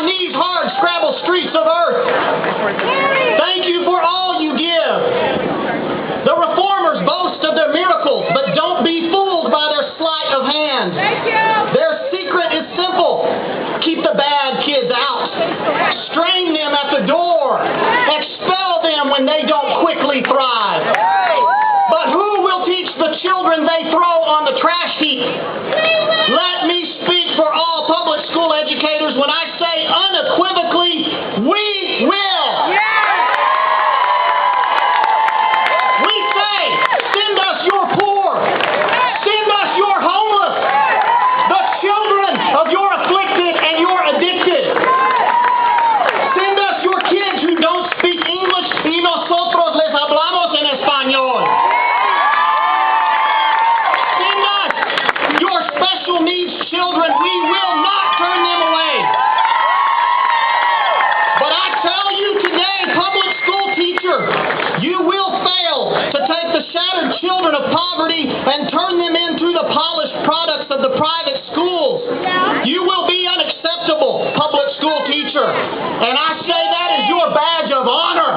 on these hard scrabble streets of earth. Thank you for all you give. The reformers boast of their miracles, but don't be fooled by their sleight of hand. Their secret is simple. Keep the bad kids out. Strain them at the door. Expel them when they don't quickly thrive. But who will teach the children they throw on the trash heap? Let me speak for all public school educators when I say unequivocally, we will. We say, send us your poor. Send us your homeless. The children of your afflicted and your addicted. Send us your kids who don't speak English y nosotros les hablamos en español. Send us your special needs children. We will not turn them away. But I tell you today, public school teacher, you will fail to take the shattered children of poverty and turn them into the polished products of the private schools. You will be unacceptable, public school teacher. And I say that is your badge of honor.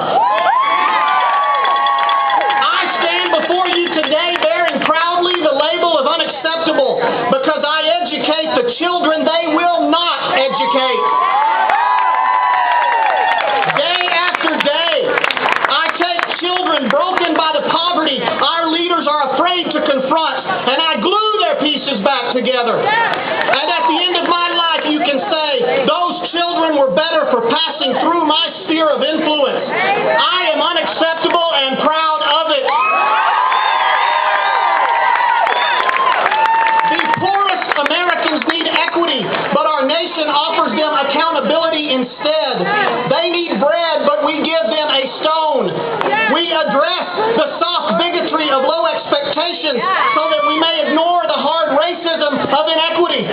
I stand before you today bearing proudly the label of unacceptable because I educate the children they will not educate. Day after day, I take children broken by the poverty our leaders are afraid to confront, and I glue their pieces back together. And at the end of my life, you can say, those children were better for passing through my sphere of influence. I am unacceptable and proud of it. The poorest Americans need equity, but our nation offers them accountability instead. They need bread, but we give them a stone. We address the soft bigotry of low expectations so that we may ignore the hard racism of inequity.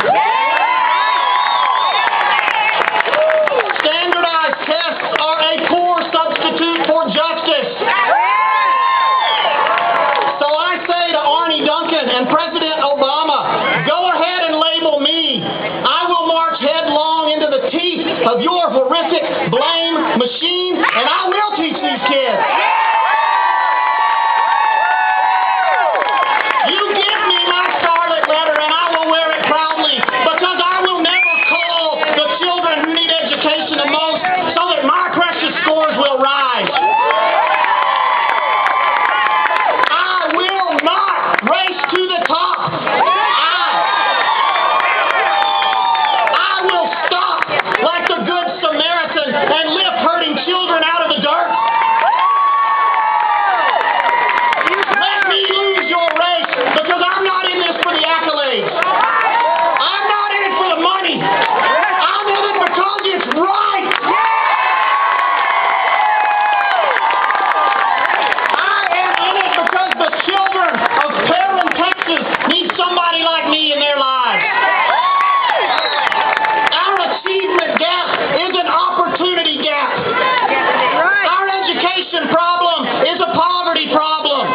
Standardized tests are a poor substitute for justice. So I say to Arnie Duncan and President Obama, go ahead and label me. I will march headlong into the teeth of your horrific blame machine, and I will teach these kids. You give me my scarlet letter, and I will wear it proudly, because I will never call the children who need education the most so that my precious scores will rise. I will not race to the top. I will stop like the Good Samaritan and lift hurting children out of the dirt. Let me lose your race, because I'm not in this for the accolades. I'm not in it for the money. I'm in it because it's right. I am in it because the children of Perrin, Texas need somebody like me in their lives. Our achievement gap is an opportunity gap. Our education problem is a poverty problem.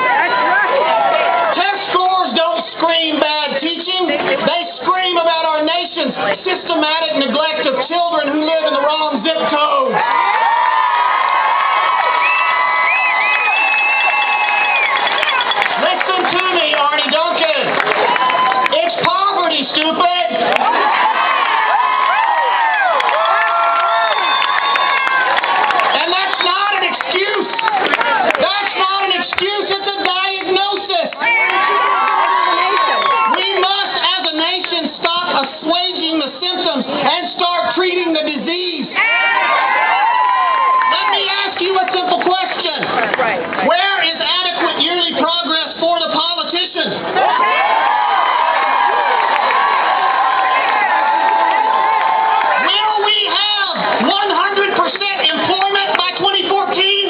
Test scores don't scream bad teaching. They scream about our nation's systematic neglect of children who live in the wrong zip code. Listen to me, Arnie Duncan. It's poverty, stupid. And that's not an excuse. That's not an excuse. It's a diagnosis. We must, as a nation, stop assuaging the symptoms and start treating the disease. Let me ask you a simple question. Where is adequate yearly progress for the politicians? Will we have 100% employment by 2014?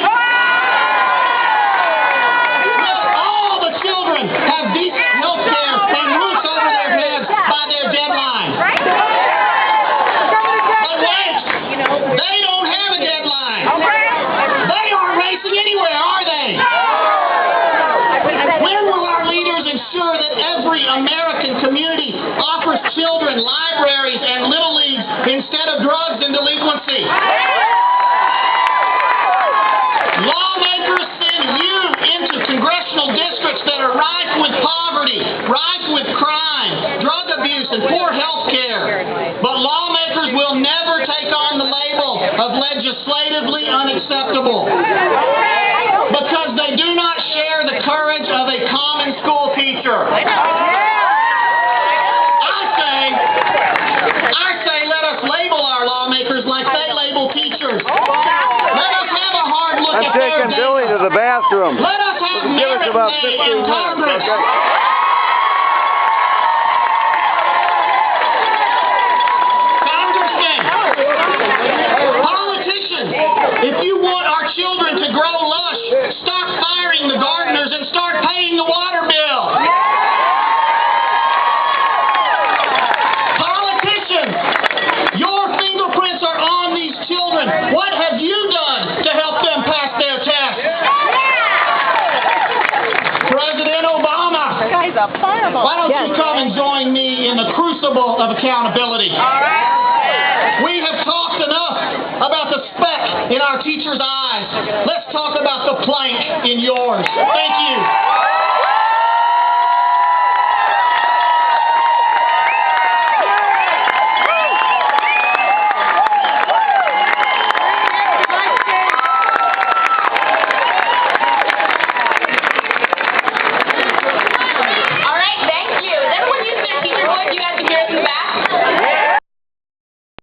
Will all the children have decent health care and roofs over their heads by their deadline? But wait, they don't have a deadline. They aren't racing anywhere, are they? spread of drugs and delinquency. Lawmakers send you into congressional districts that are rife with poverty, rife with crime, drug abuse, and poor health care. But lawmakers will never take on the label of legislatively unacceptable because they do not share the courage of a common school teacher. I say let us label our lawmakers like they label teachers. Let us have a hard look at their taking Billy to the bathroom. Let us have merit pay in Congress. Congressmen, politicians, if you want our children to grow lush, stop firing the gardeners and start paying the water bill. Politicians, your fingerprints are on these children. What have you done to help them pass their tests? President Obama, why don't you come and join me in the crucible of accountability? We have talked enough about the speck in our teachers' eyes. Let's talk about the plank in yours. Thank you.